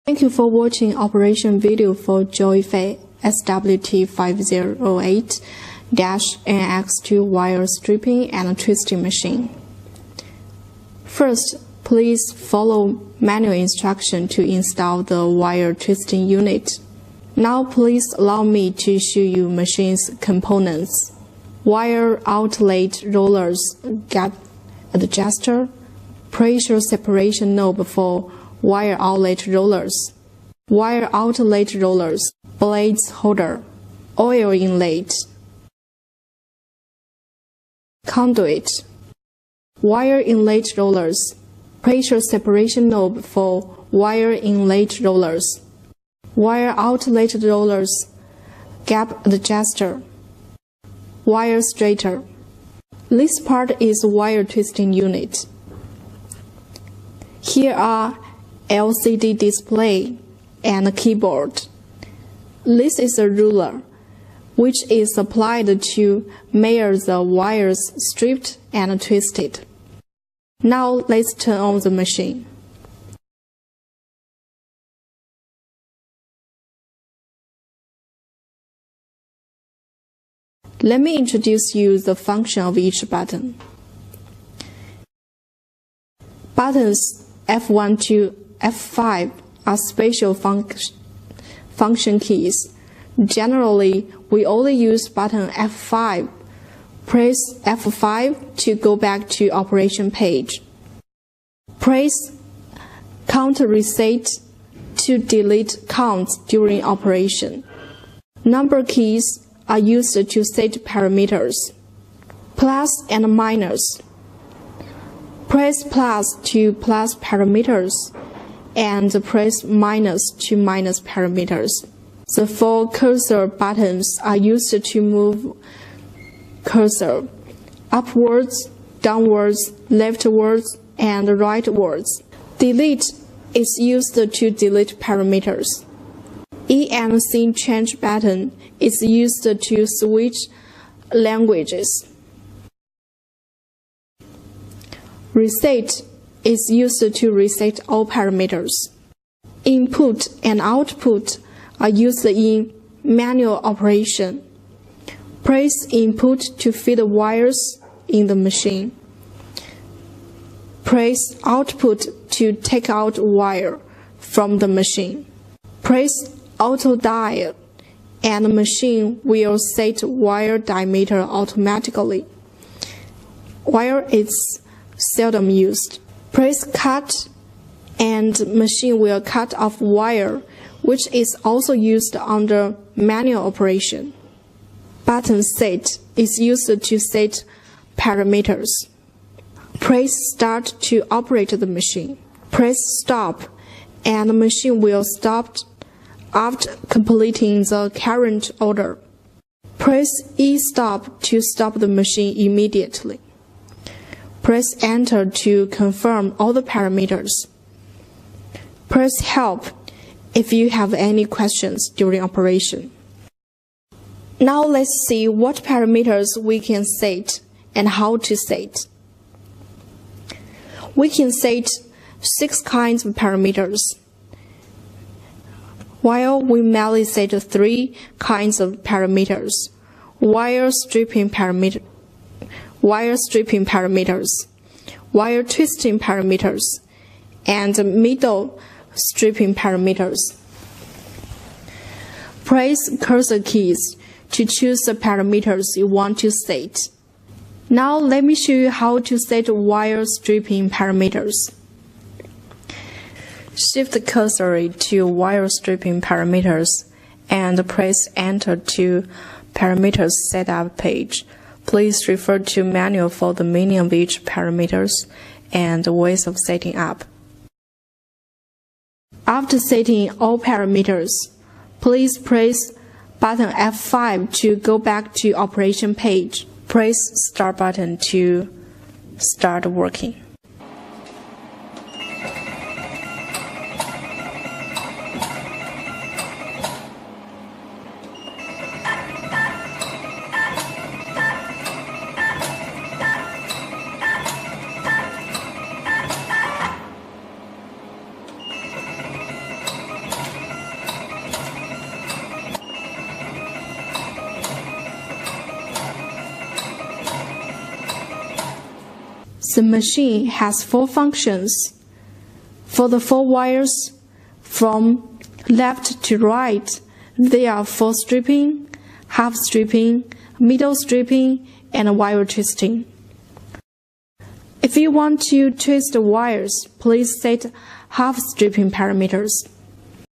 Thank you for watching operation video for Joyfei SWT508-NX2 wire stripping and twisting machine. First, please follow manual instruction to install the wire twisting unit. Now please allow me to show you machine's components. Wire outlet rollers, gap adjuster, pressure separation knob for wire outlet rollers, wire outlet rollers, blades holder, oil inlet, conduit, wire inlet rollers, pressure separation knob for wire inlet rollers, wire outlet rollers, gap adjuster, wire straighter. This part is wire twisting unit. Here are LCD display and a keyboard. This is a ruler, which is applied to measure the wires stripped and twisted. Now let's turn on the machine. Let me introduce you the function of each button. Buttons F1 to F5 are special function keys. Generally, we only use button F5. Press F5 to go back to operation page. Press count reset to delete counts during operation. Number keys are used to set parameters. Plus and minus. Press plus to plus parameters and press minus to minus parameters. The four cursor buttons are used to move cursor upwards, downwards, leftwards, and rightwards. Delete is used to delete parameters. E and C change button is used to switch languages. Reset is used to reset all parameters. Input and output are used in manual operation. Press input to feed wires in the machine. Press output to take out wire from the machine. Press auto dial and the machine will set wire diameter automatically. Wire is seldom used. Press cut and machine will cut off wire, which is also used under manual operation. Button set is used to set parameters. Press start to operate the machine. Press stop and the machine will stop after completing the current order. Press E-stop to stop the machine immediately. Press Enter to confirm all the parameters. Press Help if you have any questions during operation. Now let's see what parameters we can set and how to set. We can set 6 kinds of parameters, while we mainly set 3 kinds of parameters: wire stripping parameters, wire twisting parameters, and middle stripping parameters. Press cursor keys to choose the parameters you want to set. Now let me show you how to set wire stripping parameters. Shift the cursor to wire stripping parameters and press Enter to Parameters Setup page. Please refer to manual for the meaning of each parameters and ways of setting up. After setting all parameters, please press button F5 to go back to operation page. Press Start button to start working. The machine has 4 functions. For the 4 wires, from left to right, there are 4 stripping, half stripping, middle stripping, and wire twisting. If you want to twist the wires, please set half stripping parameters.